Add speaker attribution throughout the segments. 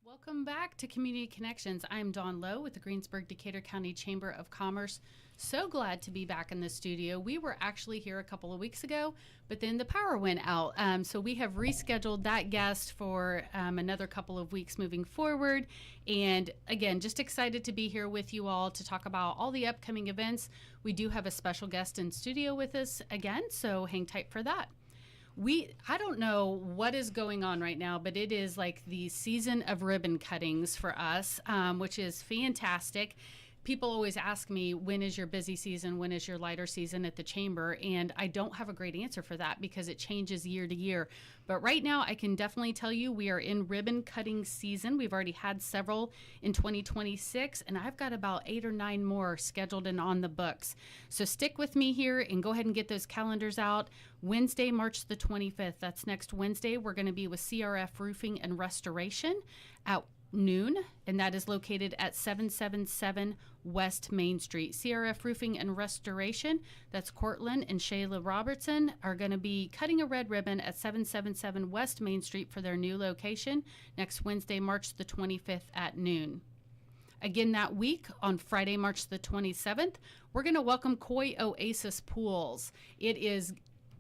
Speaker 1: Welcome back to Community Connections. I'm Dawn Lowe with the Greensburg-Decatur County Chamber of Commerce. So glad to be back in the studio. We were actually here a couple of weeks ago, but then the power went out. So we have rescheduled that guest for another couple of weeks moving forward. And again, just excited to be here with you all to talk about all the upcoming events. We do have a special guest in studio with us again, so hang tight for that. I don't know what is going on right now, but it is like the season of ribbon cuttings for us, which is fantastic. People always ask me, when is your busy season? When is your lighter season at the chamber? And I don't have a great answer for that because it changes year to year. But right now, I can definitely tell you we are in ribbon cutting season. We've already had several in 2026, and I've got about 8 or 9 more scheduled and on the books. So stick with me here and go ahead and get those calendars out. Wednesday, March the 25th, that's next Wednesday, we're going to be with CRF Roofing and Restoration at noon, and that is located at 777 West Main Street. CRF Roofing and Restoration, that's Cortland and Shayla Robertson, are going to be cutting a red ribbon at 777 West Main Street for their new location next Wednesday, March the 25th at noon. Again, that week on Friday, March the 27th, we're going to welcome Koi Oasis Pools. It is,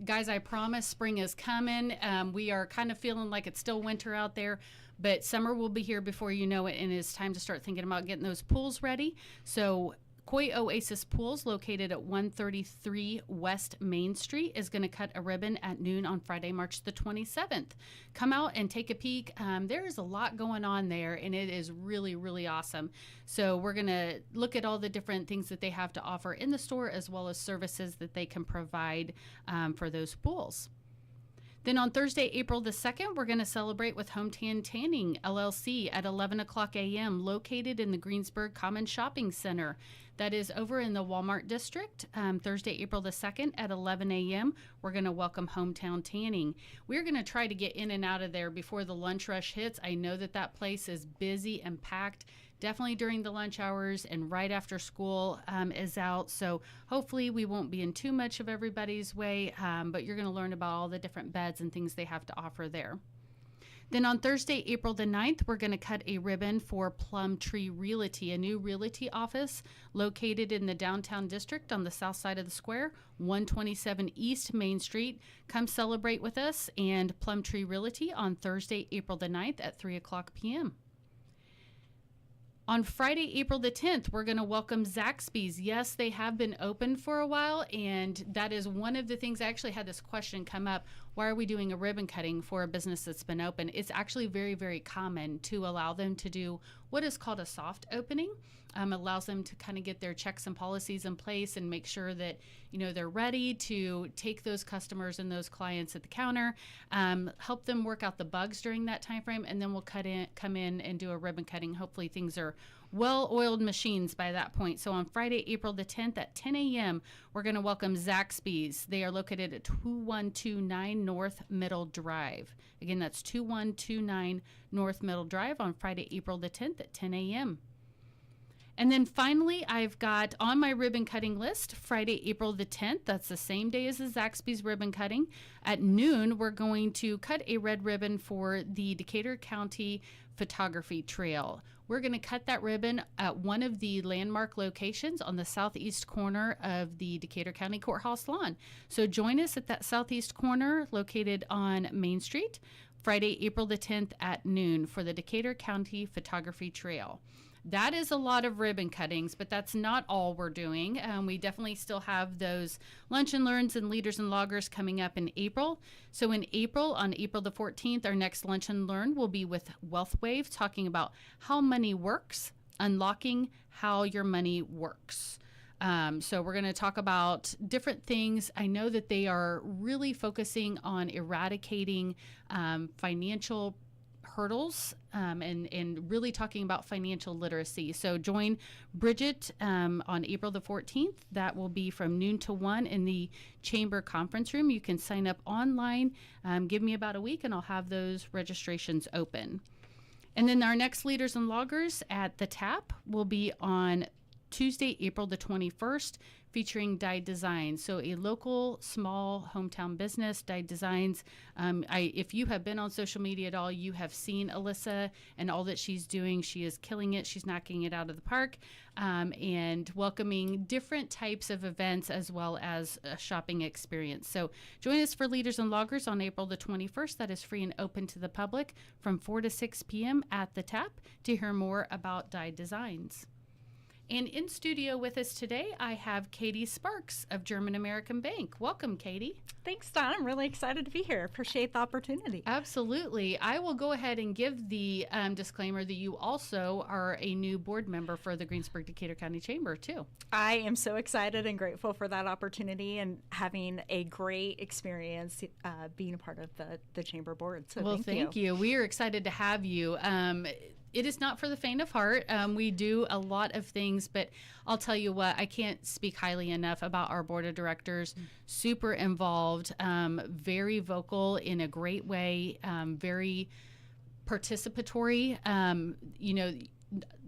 Speaker 1: guys, I promise spring is coming. We are kind of feeling like it's still winter out there, but summer will be here before you know it, and it's time to start thinking about getting those pools ready. So Koi Oasis Pools, located at 133 West Main Street, is going to cut a ribbon at noon on Friday, March the 27th. Come out and take a peek. There is a lot going on there, and it is really, really awesome. So we're going to look at all the different things that they have to offer in the store, as well as services that they can provide for those pools. Then on Thursday, April the 2nd, we're going to celebrate with Hometown Tanning, LLC, at 11 o'clock a.m., located in the Greensburg Common Shopping Center. That is over in the Walmart District. Thursday, April the 2nd at 11 a.m., we're going to welcome Hometown Tanning. We're going to try to get in and out of there before the lunch rush hits. I know that that place is busy and packed, definitely during the lunch hours and right after school is out. So hopefully we won't be in too much of everybody's way, but you're going to learn about all the different beds and things they have to offer there. Then on Thursday, April the 9th, we're going to cut a ribbon for Plum Tree Realty, a new realty office located in the downtown district on the south side of the square, 127 East Main Street. Come celebrate with us and Plum Tree Realty on Thursday, April the 9th at 3 o'clock p.m. On Friday, April the 10th, we're going to welcome Zaxby's. Yes, they have been open for a while, and that is one of the things. I actually had this question come up. Why are we doing a ribbon cutting for a business that's been open? It's actually very, very common to allow them to do what is called a soft opening. Allows them to kind of get their checks and policies in place and make sure that, you know, they're ready to take those customers and those clients at the counter, help them work out the bugs during that time frame, and then we'll come in and do a ribbon cutting. Hopefully things are well-oiled machines by that point. So on Friday, April the 10th at 10 a.m., we're going to welcome Zaxby's. They are located at 2129 North Middle Drive. Again, that's 2129 North Middle Drive on Friday, April the 10th at 10 a.m. And then finally, I've got on my ribbon cutting list, Friday, April the 10th. That's the same day as the Zaxby's ribbon cutting. At noon, we're going to cut a red ribbon for the Decatur County Photography Trail. We're going to cut that ribbon at one of the landmark locations on the southeast corner of the Decatur County Courthouse lawn. So join us at that southeast corner located on Main Street, Friday, April the 10th at noon for the Decatur County Photography Trail. That is a lot of ribbon cuttings, but that's not all we're doing. We definitely still have those lunch and learns and leaders and loggers coming up in April. So in April, on April the 14th, our next lunch and learn will be with Wealth Wave, talking about how money works, unlocking how your money works. So we're going to talk about different things. I know that they are really focusing on eradicating financial hurdles and really talking about financial literacy. So join Bridget on April the 14th. That will be from noon to 1 in the Chamber Conference Room. You can sign up online. Give me about a week and I'll have those registrations open. And then our next Leaders and Loggers at the TAP will be on Tuesday, April the 21st, featuring Dyed Designs. So a local, small hometown business, Dyed Designs. If you have been on social media at all, you have seen Alyssa and all that she's doing. She is killing it. She's knocking it out of the park, and welcoming different types of events as well as a shopping experience. So join us for Leaders and Loggers on April the 21st. That is free and open to the public from 4 to 6 p.m. at the Tap to hear more about Dyed Designs. And in studio with us today, I have Katie Sparks of German American Bank. Welcome, Katie.
Speaker 2: Thanks, Don. I'm really excited to be here. Appreciate the opportunity.
Speaker 1: Absolutely. I will go ahead and give the disclaimer that you also are a new board member for the Greensburg-Decatur County Chamber, too.
Speaker 2: I am so excited and grateful for that opportunity and having a great experience being a part of the Chamber board. So
Speaker 1: thank you. We are excited to have you. It is not for the faint of heart. We do a lot of things, but I'll tell you what, I can't speak highly enough about our board of directors. Super involved, very vocal in a great way, very participatory.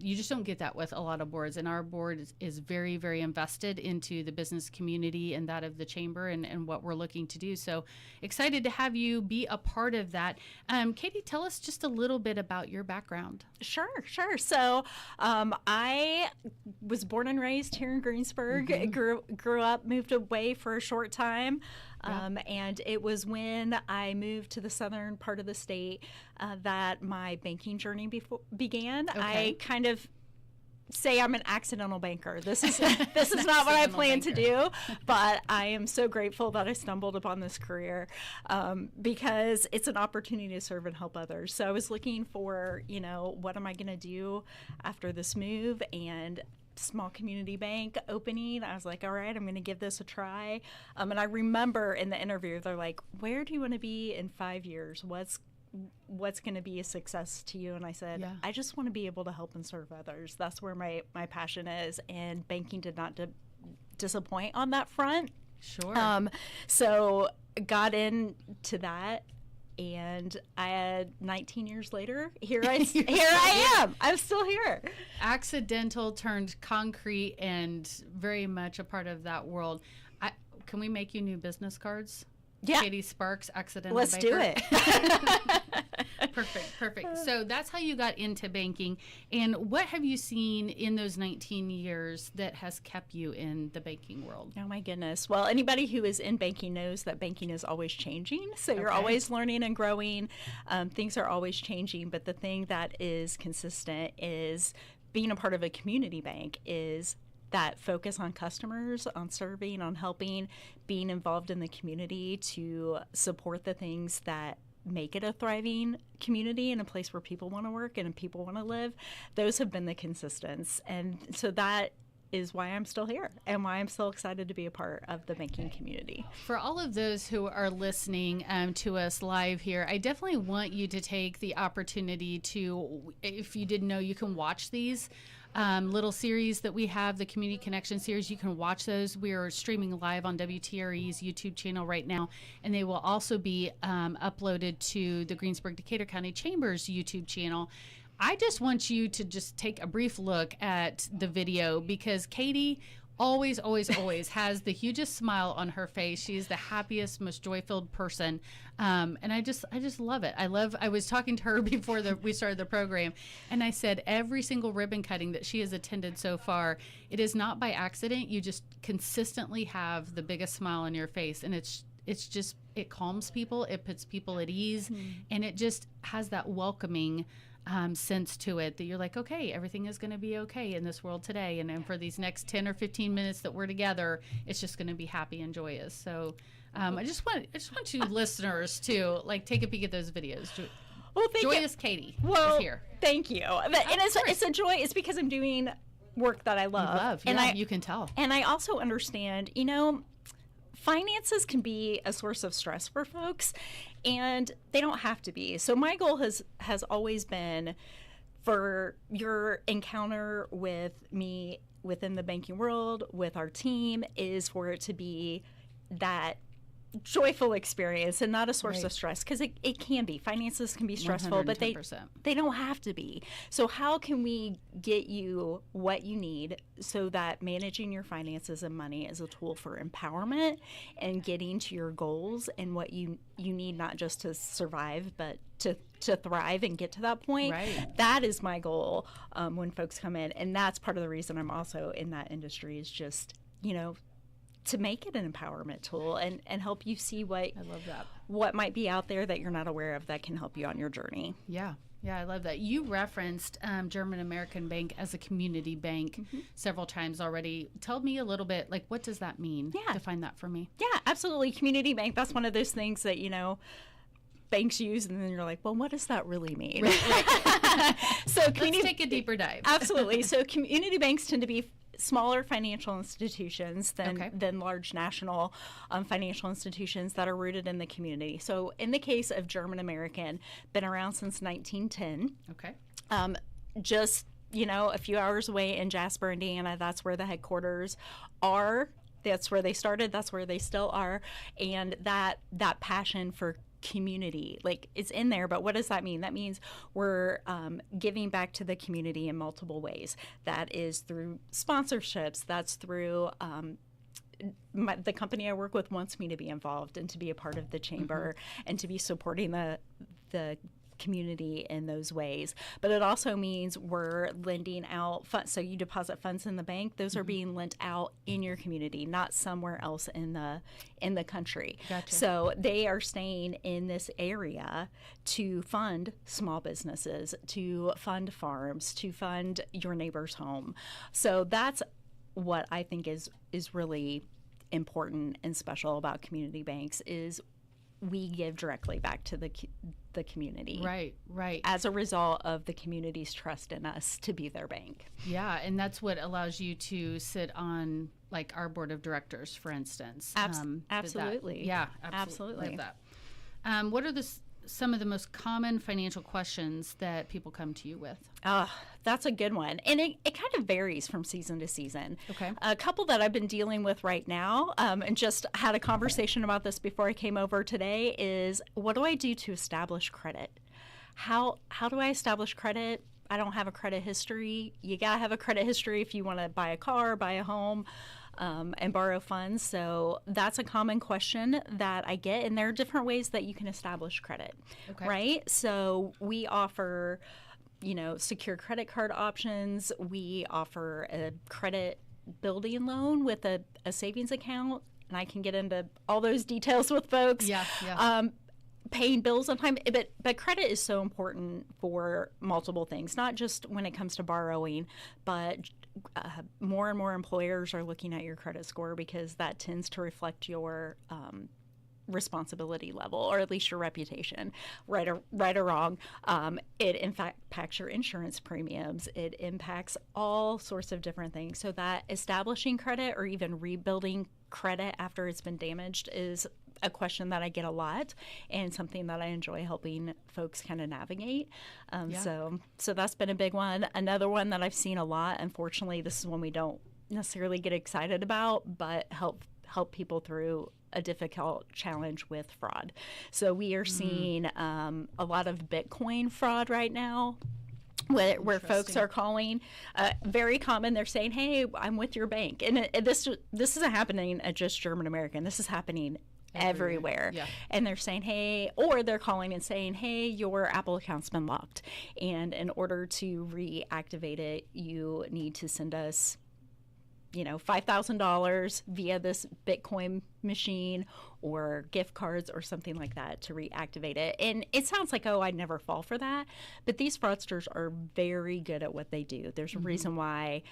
Speaker 1: You just don't get that with a lot of boards, and our board is very, very invested into the business community and that of the chamber and what we're looking to do. So excited to have you be a part of that. Katie, tell us just a little bit about your background.
Speaker 2: Sure. So I was born and raised here in Greensburg. Mm-hmm. Grew up, moved away for a short time. And it was when I moved to the southern part of the state that my banking journey began. Okay. I kind of say I'm an accidental banker. This is not what I planned to do, but I am so grateful that I stumbled upon this career because it's an opportunity to serve and help others. So I was looking for, what am I going to do after this move? And small community bank opening. I was like, all right, I'm going to give this a try. And I remember in the interview, they're like, where do you want to be in 5 years? What's going to be a success to you? And I said, I just want to be able to help and serve others. That's where my passion is. And banking did not disappoint on that front.
Speaker 1: Sure.
Speaker 2: So got into that. And 19 years later, here I am. I'm still here.
Speaker 1: Accidental turned concrete and very much a part of that world. Can we make you new business cards?
Speaker 2: Yeah.
Speaker 1: Katie Sparks, accidental
Speaker 2: Let's
Speaker 1: banker.
Speaker 2: do it.
Speaker 1: Perfect. So that's how you got into banking. And what have you seen in those 19 years that has kept you in the banking world?
Speaker 2: Oh, my goodness. Well, anybody who is in banking knows that banking is always changing. So you're always learning and growing. Things are always changing. But the thing that is consistent is being a part of a community bank is that focus on customers, on serving, on helping, being involved in the community to support the things that make it a thriving community and a place where people want to work and people want to live. Those have been the consistents. And so that is why I'm still here and why I'm so excited to be a part of the banking community.
Speaker 1: For all of those who are listening to us live here, I definitely want you to take the opportunity to, if you didn't know, you can watch these little series that we have, the Community Connection series. You can watch those. We are streaming live on WTRE's YouTube channel right now, and they will also be uploaded to the Greensburg-Decatur County Chamber's YouTube channel. I just want you to just take a brief look at the video because Katie always has the hugest smile on her face. She's the happiest, most joy-filled person. And I just love it. I was talking to her before we started the program, and I said every single ribbon cutting that she has attended so far, it is not by accident. You just consistently have the biggest smile on your face, and it calms people, it puts people at ease, and it just has that welcoming sense to it that you're like, okay, everything is going to be okay in this world today. And then for these next 10 or 15 minutes that we're together, it's just going to be happy and joyous. So I just want you listeners to take a peek at those videos.
Speaker 2: Well,
Speaker 1: Joyous Katie is here.
Speaker 2: Thank you. And it's a joy. It's because I'm doing work that I love.
Speaker 1: And you can tell.
Speaker 2: And I also understand, finances can be a source of stress for folks, and they don't have to be. So my goal has always been for your encounter with me within the banking world, with our team, is for it to be that joyful experience and not a source
Speaker 1: Right.
Speaker 2: of stress, because it can be. Finances can be stressful, but they
Speaker 1: 110%.
Speaker 2: don't have to be. So how can we get you what you need so that managing your finances and money is a tool for empowerment and getting to your goals and what you need, not just to survive, but to thrive and get to that point.
Speaker 1: Right.
Speaker 2: That is my goal when folks come in. And that's part of the reason I'm also in that industry, is just, to make it an empowerment tool and help you see
Speaker 1: I love that.
Speaker 2: what might be out there that you're not aware of that can help you on your journey.
Speaker 1: Yeah. Yeah, I love that. You referenced German American Bank as a community bank several times already. Tell me a little bit, like, what does that mean?
Speaker 2: Yeah.
Speaker 1: Define that for me.
Speaker 2: Yeah, absolutely. Community bank, that's one of those things that, banks use, and then you're like, well, what does that really mean?
Speaker 1: Right.
Speaker 2: So
Speaker 1: Let's take a deeper dive.
Speaker 2: Absolutely. So community banks tend to be smaller financial institutions
Speaker 1: Okay.
Speaker 2: than large national financial institutions that are rooted in the community. So in the case of German American, been around since 1910.
Speaker 1: Okay.
Speaker 2: Just, a few hours away in Jasper, Indiana. That's where the headquarters are. That's where they started. That's where they still are. And that passion for community, like, it's in there. But what does that mean? That means we're giving back to the community in multiple ways. That is through sponsorships. That's through the company I work with wants me to be involved and to be a part of the chamber and to be supporting the community in those ways. But it also means we're lending out funds. So you deposit funds in the bank, those are being lent out in your community, not somewhere else in the country.
Speaker 1: Gotcha.
Speaker 2: So they are staying in this area to fund small businesses, to fund farms, to fund your neighbor's home. So that's what I think is really important and special about community banks, is we give directly back to the community.
Speaker 1: Right.
Speaker 2: As a result of the community's trust in us to be their bank.
Speaker 1: Yeah, and that's what allows you to sit on, like, our board of directors, for instance.
Speaker 2: Absolutely.
Speaker 1: Yeah,
Speaker 2: Absolutely.
Speaker 1: Love that. What are some of the most common financial questions that people come to you with?
Speaker 2: That's a good one. And it kind of varies from season to season.
Speaker 1: Okay.
Speaker 2: A couple that I've been dealing with right now, and just had a conversation about this before I came over today, is what do I do to establish credit? How do I establish credit? I don't have a credit history. You got to have a credit history if you want to buy a car, buy a home, and borrow funds. So that's a common question that I get. And there are different ways that you can establish credit, right? So we offer, secure credit card options. We offer a credit building loan with a savings account. And I can get into all those details with folks.
Speaker 1: Yeah.
Speaker 2: Paying bills on time, but credit is so important for multiple things, not just when it comes to borrowing, but more and more employers are looking at your credit score, because that tends to reflect your responsibility level, or at least your reputation, right or wrong. It in fact impacts your insurance premiums. It impacts all sorts of different things. So that establishing credit or even rebuilding credit after it's been damaged is a question that I get a lot, and something that I enjoy helping folks kind of navigate. So that's been a big one. Another one that I've seen a lot, unfortunately, this is one we don't necessarily get excited about, but help people through a difficult challenge with fraud. So we are seeing a lot of Bitcoin fraud right now, where folks are calling, very common. They're saying, "Hey, I'm with your bank," and this isn't happening at just German American. This is happening everywhere.
Speaker 1: Yeah.
Speaker 2: And they're saying, hey, or they're calling and saying, hey, your Apple account's been locked, and in order to reactivate it, you need to send us $5,000 via this Bitcoin machine or gift cards or something like that to reactivate it. And it sounds like, I'd never fall for that. But these fraudsters are very good at what they do. There's a reason why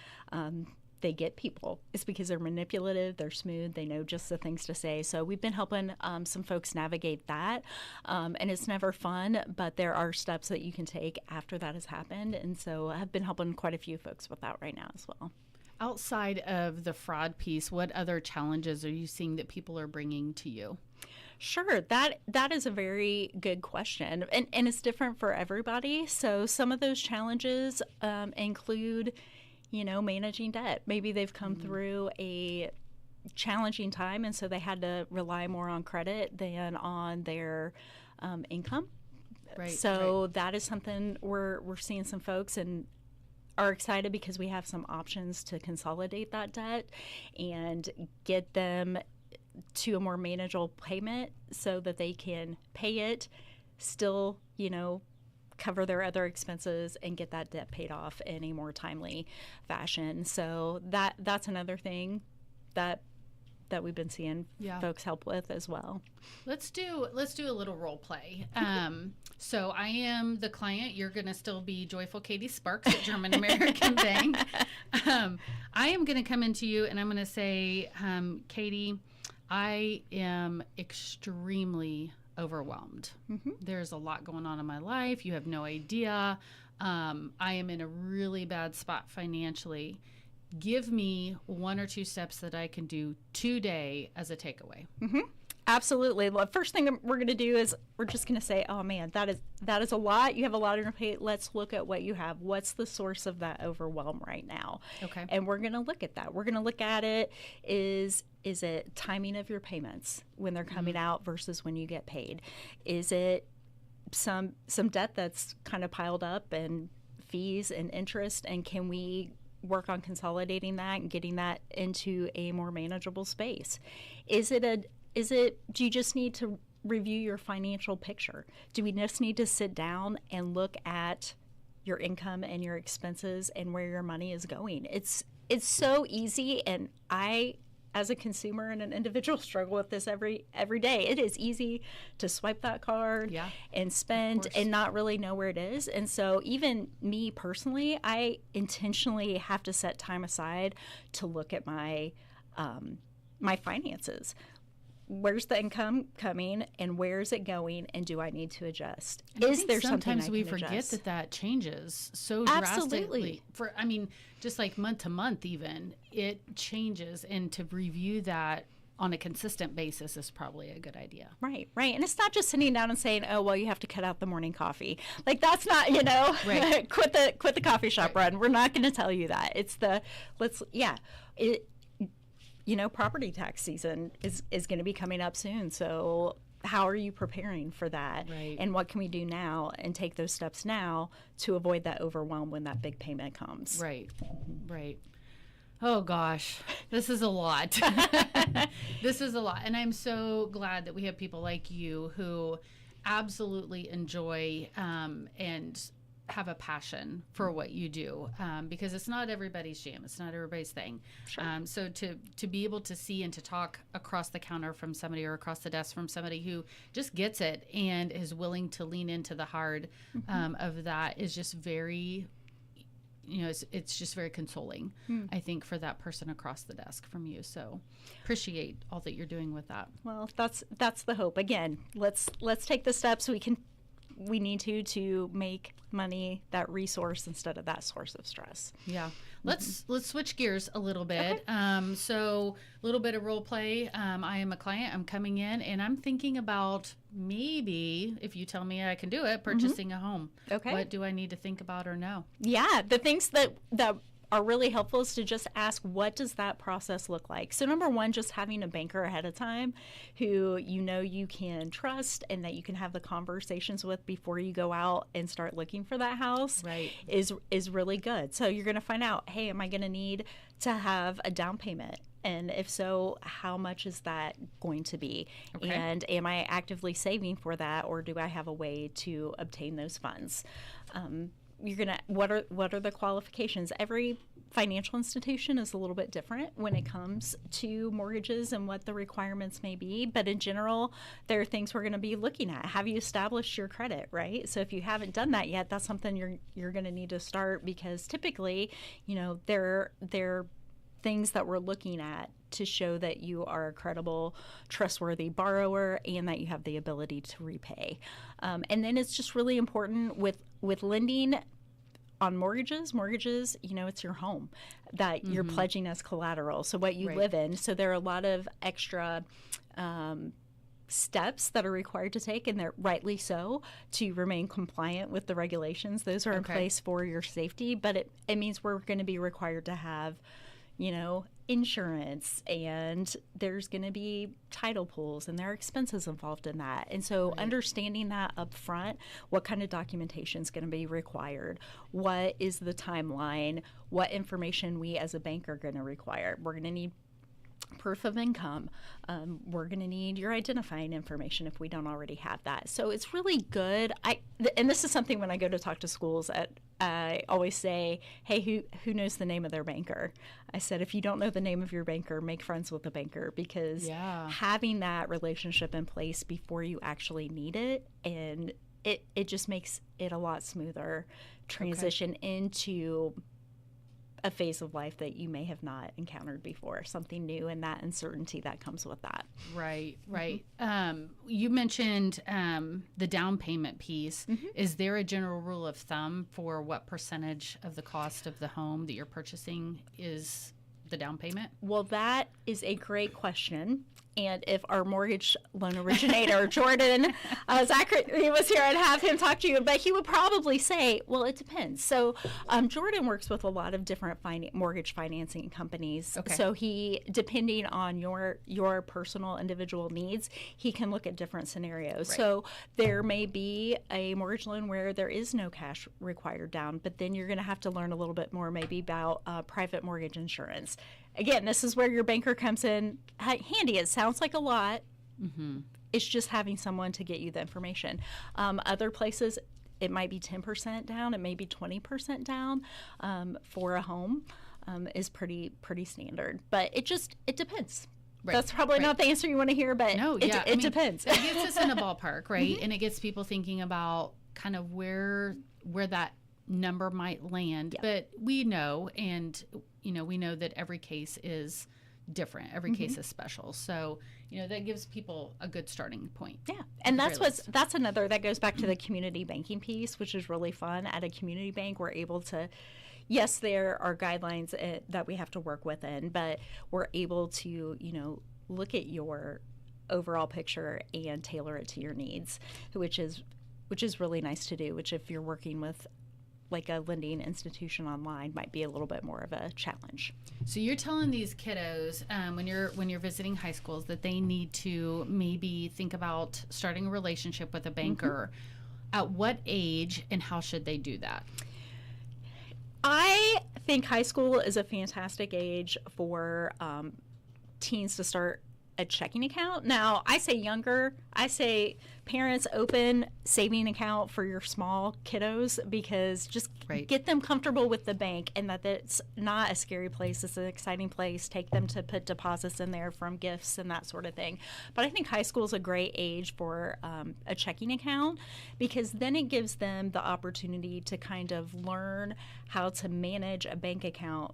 Speaker 2: they get people. It's because they're manipulative, they're smooth, they know just the things to say. So we've been helping some folks navigate that. And it's never fun, but there are steps that you can take after that has happened. And so I've been helping quite a few folks with that right now as well.
Speaker 1: Outside of the fraud piece, what other challenges are you seeing that people are bringing to you?
Speaker 2: Sure, that is a very good question, and it's different for everybody. So some of those challenges include, managing debt. Maybe they've come through a challenging time, and so they had to rely more on credit than on their income.
Speaker 1: Right.
Speaker 2: So that is something we're seeing some folks and are excited because we have some options to consolidate that debt and get them to a more manageable payment so that they can pay it, still, cover their other expenses and get that debt paid off in a more timely fashion. So that's another thing that we've been seeing folks help with as well.
Speaker 1: Let's do a little role play. So I am the client. You're going to still be Joyful Katie Sparks at German American Bank. I am going to come into you and I'm going to say, Katie, I am extremely overwhelmed. Mm-hmm. There's a lot going on in my life. You have no idea. I am in a really bad spot financially. Give me 1 or 2 steps that I can do today as a takeaway.
Speaker 2: Mm-hmm. Absolutely. The first thing we're going to do is we're just going to say, oh man, that is a lot. You have a lot on your plate. Let's look at what you have. What's the source of that overwhelm right now?
Speaker 1: Okay.
Speaker 2: And we're going to look at that. We're going to look at it. Is it timing of your payments when they're coming out versus when you get paid? Is it some debt that's kind of piled up and fees and interest? And can we work on consolidating that and getting that into a more manageable space? Do you just need to review your financial picture? Do we just need to sit down and look at your income and your expenses and where your money is going? It's so easy, and I, as a consumer and an individual, struggle with this every day. It is easy to swipe that card and spend and not really know where it is. And so even me personally, I intentionally have to set time aside to look at my my finances. Where's the income coming and where is it going, and do I need to adjust?
Speaker 1: Is there something we forget that changes so drastically? Just like month to month, even it changes, and to review that on a consistent basis is probably a good idea.
Speaker 2: Right. And it's not just sitting down and saying, oh, well, you have to cut out the morning coffee. Like, that's not,
Speaker 1: right.
Speaker 2: quit the coffee shop run. We're not going to tell you that. It's property tax season is going to be coming up soon. So how are you preparing for that?
Speaker 1: Right.
Speaker 2: And what can we do now and take those steps now to avoid that overwhelm when that big payment comes?
Speaker 1: Right. Oh gosh, this is a lot. This is a lot. And I'm so glad that we have people like you who absolutely enjoy and have a passion for what you do, because it's not everybody's jam. It's not everybody's thing.
Speaker 2: Sure.
Speaker 1: So to be able to see and to talk across the counter from somebody or across the desk from somebody who just gets it and is willing to lean into the hard of that is just very, it's just very consoling, I think, for that person across the desk from you. So appreciate all that you're doing with that.
Speaker 2: Well, that's the hope. Again, let's take the steps we need to make money that resource instead of that source of stress.
Speaker 1: Yeah. Let's switch gears a little bit.
Speaker 2: Okay.
Speaker 1: So a little bit of role play. I am a client. I'm coming in and I'm thinking about maybe, if you tell me I can do it, purchasing a home.
Speaker 2: Okay.
Speaker 1: What do I need to think about or know?
Speaker 2: Yeah. The things that are really helpful is to just ask, what does that process look like? So number one, just having a banker ahead of time who you can trust and that you can have the conversations with before you go out and start looking for that house,
Speaker 1: right,
Speaker 2: is really good. So you're going to find out, hey, am I going to need to have a down payment? And if so, how much is that going to be?
Speaker 1: Okay.
Speaker 2: And am I actively saving for that, or do I have a way to obtain those funds? What are the qualifications? Every financial institution is a little bit different when it comes to mortgages and what the requirements may be, but in general, there are things we're going to be looking at. Have you established your credit, right? So if you haven't done that yet, that's something you're going to need to start, because typically, there are things that we're looking at to show that you are a credible, trustworthy borrower and that you have the ability to repay. And then it's just really important with lending on mortgages, it's your home that you're pledging as collateral. So what you live in. So there are a lot of extra steps that are required to take, and they're rightly so, to remain compliant with the regulations. Those are in place for your safety, but it means we're going to be required to have insurance, and there's going to be title pools, and there are expenses involved in that. And so understanding that up front, what kind of documentation is going to be required, what is the timeline, what information we as a bank are going to require. We're going to need proof of income. We're going to need your identifying information if we don't already have that. So it's really good. And this is something when I go to talk to schools, I always say, hey, who knows the name of their banker? I said, if you don't know the name of your banker, make friends with the banker, because having that relationship in place before you actually need it, and it just makes it a lot smoother transition into a phase of life that you may have not encountered before, something new, and that uncertainty that comes with that.
Speaker 1: Right. You mentioned the down payment piece. Is there a general rule of thumb for what percentage of the cost of the home that you're purchasing is the down payment?
Speaker 2: Well, that is a great question. And if our mortgage loan originator, Jordan, Zachary was here, I'd have him talk to you. But he would probably say, well, it depends. So Jordan works with a lot of different mortgage financing companies. Okay. So he, depending on your personal individual needs, he can look at different scenarios. Right. So there may be a mortgage loan where there is no cash required down, but then you're going to have to learn a little bit more maybe about private mortgage insurance. Again, this is where your banker comes in handy. It sounds like a lot. It's just having someone to get you the information. Other places, it might be 10% down. It may be 20% down for a home is pretty standard. But it depends. Right. That's probably not the answer you want to hear, but it depends.
Speaker 1: It gets us in a ballpark, right? And it gets people thinking about kind of where that number might land. But we know, and we know that every case is different. Every case is special. So, that gives people a good starting point. Yeah.
Speaker 2: And that's another, that goes back to the community banking piece, which is really fun. At a community bank, we're able to, yes, there are guidelines that we have to work within, but we're able to, look at your overall picture and tailor it to your needs, which is really nice to do, which if you're working with like a lending institution online might be a little bit more of a challenge.
Speaker 1: So you're telling these kiddos when you're visiting high schools that they need to maybe think about starting a relationship with a banker. At what age and how should they do that?
Speaker 2: I think high school is a fantastic age for teens to start a checking account. Now, I say younger. I say parents open saving account for your small kiddos, because just get them comfortable with the bank, and that it's not a scary place. It's an exciting place. Take them to put deposits in there from gifts and that sort of thing. But I think high school is a great age for a checking account, because then it gives them the opportunity to kind of learn how to manage a bank account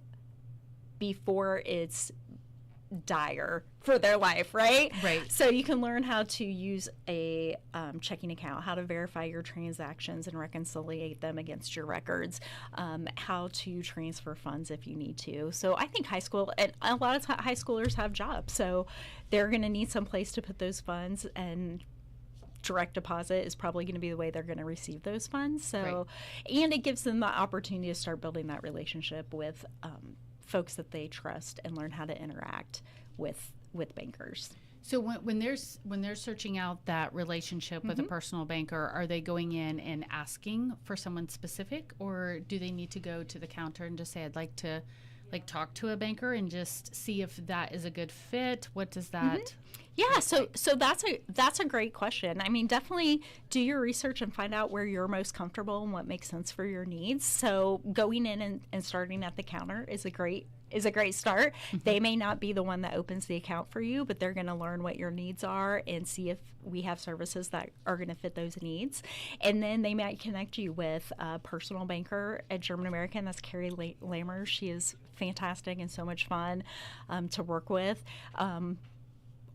Speaker 2: before it's dire for their life, right? So you can learn how to use a checking account, how to verify your transactions and reconciliate them against your records, how to transfer funds if you need to. So I think high school, and a lot of high schoolers have jobs, so they're going to need some place to put those funds, and direct deposit is probably going to be the way they're going to receive those funds. So, and it gives them the opportunity to start building that relationship with folks that they trust and learn how to interact with bankers.
Speaker 1: So when they're searching out that relationship with a personal banker, are they going in and asking for someone specific, or do they need to go to the counter and just say, I'd like to talk to a banker and just see if that is a good fit? What does that
Speaker 2: Yeah, so that's a great question. I mean, definitely do your research and find out where you're most comfortable and what makes sense for your needs. So going in and starting at the counter is a great start. They may not be the one that opens the account for you, but they're going to learn what your needs are and see if we have services that are going to fit those needs. And then they might connect you with a personal banker at German American. That's Carrie Lammers. She is fantastic and so much fun to work with.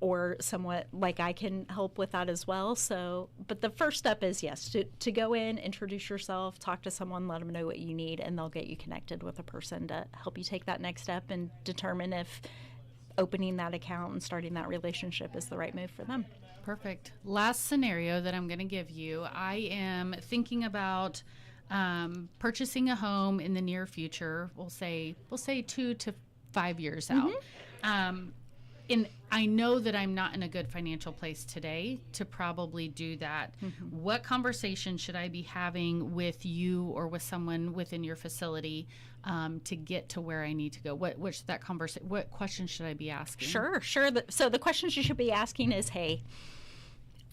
Speaker 2: Or somewhat like I can help with that as well. So, but the first step is, yes, to go in, introduce yourself, talk to someone, let them know what you need, and they'll get you connected with a person to help you take that next step and determine if opening that account and starting that relationship is the right move for them.
Speaker 1: Perfect. Last scenario that I'm going to give you. I am thinking about purchasing a home in the near future. We'll say 2 to 5 years out. And I know that I'm not in a good financial place today to probably do that. What conversation should I be having with you or with someone within your facility to get to where I need to go? What questions should I be asking?
Speaker 2: Sure. So the questions you should be asking is, hey,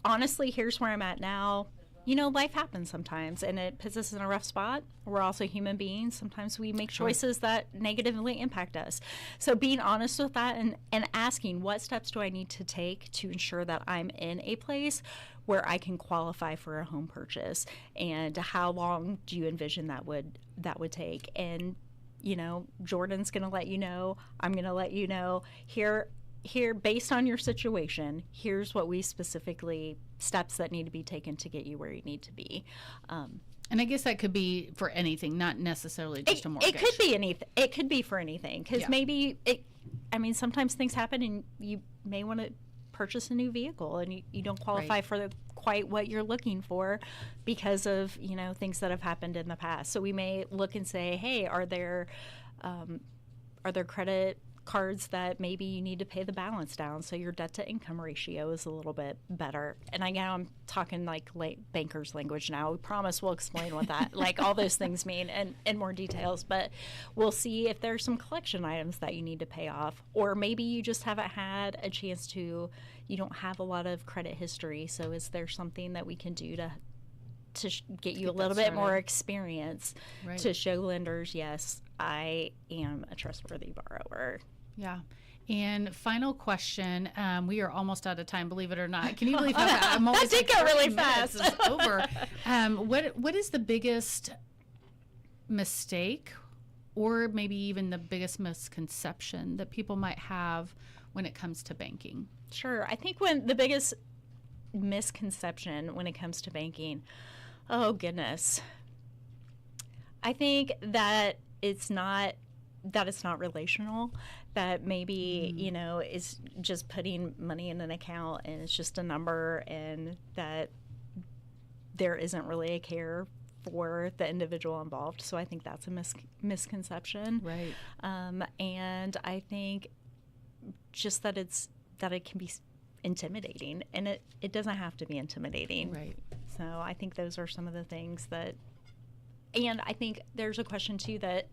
Speaker 2: honestly, here's where I'm at now. You know, life happens sometimes, and it puts us in a rough spot. We're also human beings. Sometimes we make choices that negatively impact us. So being honest with that and asking, what steps do I need to take to ensure that I'm in a place where I can qualify for a home purchase? And how long do you envision that would take? And, you know, Jordan's going to let you know. I'm going to let you know. Here, based on your situation, here's what we specifically, steps that need to be taken to get you where you need to be.
Speaker 1: And I guess that could be for anything, not necessarily just a mortgage.
Speaker 2: It could be anything. It could be for anything, because maybe sometimes things happen and you may want to purchase a new vehicle and you don't qualify for quite what you're looking for because of, you know, things that have happened in the past. So we may look and say, hey, are there credit cards that maybe you need to pay the balance down so your debt to income ratio is a little bit better? And I'm talking like banker's language now. We promise we'll explain what that like all those things mean and in more details, but we'll see if there's some collection items that you need to pay off, or maybe you just haven't had a chance to, you don't have a lot of credit history. So is there something that we can do to get you a little bit more experience to show lenders, yes, I am a trustworthy borrower.
Speaker 1: Yeah. And final question, we are almost out of time, believe it or not. Can you believe how I'm always
Speaker 2: that did go really fast.
Speaker 1: It's over. What is the biggest mistake, or maybe even the biggest misconception that people might have when it comes to banking?
Speaker 2: Sure. I think the biggest misconception when it comes to banking, oh goodness, I think that it's not relational, that maybe, you know, it's just putting money in an account and it's just a number, and that there isn't really a care for the individual involved. So I think that's a misconception.
Speaker 1: Right.
Speaker 2: And I think just that it can be intimidating, and it doesn't have to be intimidating.
Speaker 1: Right.
Speaker 2: So I think those are some of the things that, and I think there's a question too that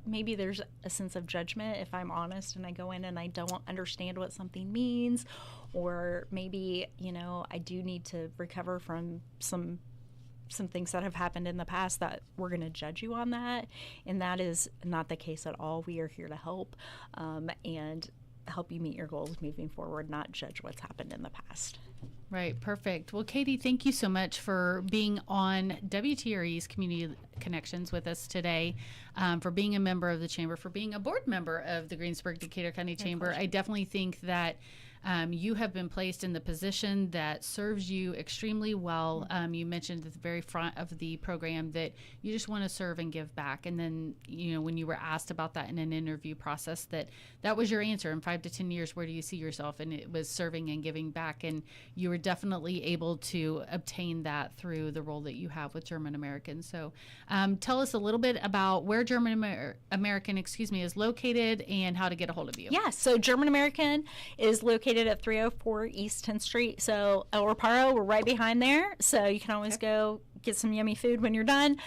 Speaker 2: maybe there's a sense of judgment if I'm honest and I go in and I don't understand what something means, or maybe, you know, I do need to recover from some things that have happened in the past, that we're going to judge you on that. And that is not the case at all. We are here to help and help you meet your goals moving forward, not judge what's happened in the past.
Speaker 1: Right. Perfect. Well, Katie, thank you so much for being on WTRE's Community Connections with us today, for being a member of the Chamber, for being a board member of the Greensburg-Decatur County Chamber. I definitely think that you have been placed in the position that serves you extremely well. You mentioned at the very front of the program that you just want to serve and give back. And then, you know, when you were asked about that in an interview process, that was your answer. In 5 to 10 years, where do you see yourself? And it was serving and giving back. And you were definitely able to obtain that through the role that you have with German American. So tell us a little bit about where German American, is located and how to get a hold of you.
Speaker 2: Yeah, so German American is located at 304 East 10th Street. So El Reparo, we're right behind there. So you can always go get some yummy food when you're done.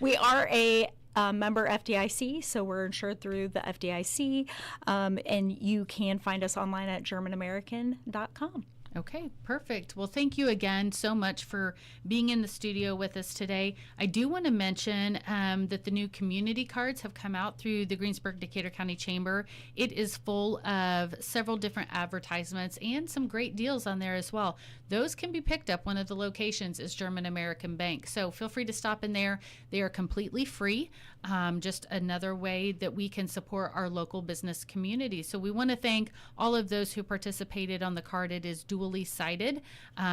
Speaker 2: We are a member FDIC, so we're insured through the FDIC. And you can find us online at GermanAmerican.com.
Speaker 1: Okay, perfect. Well, thank you again so much for being in the studio with us today. I do want to mention that the new community cards have come out through the Greensburg-Decatur County Chamber. It is full of several different advertisements and some great deals on there as well. Those can be picked up. One of the locations is German American Bank. So feel free to stop in there. They are completely free. Just another way that we can support our local business community. So we want to thank all of those who participated on the card. It is dually cited.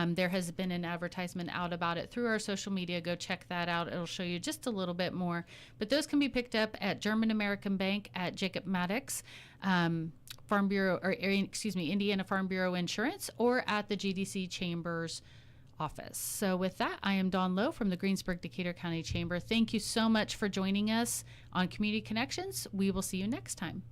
Speaker 1: There has been an advertisement out about it through our social media. Go check that out. It'll show you just a little bit more. But those can be picked up at German American Bank, at Jacob Maddox, Farm Bureau, Indiana Farm Bureau Insurance, or at the GDC Chambers office. So with that, I am Dawn Lowe from the Greensburg-Decatur County Chamber. Thank you so much for joining us on Community Connections. We will see you next time.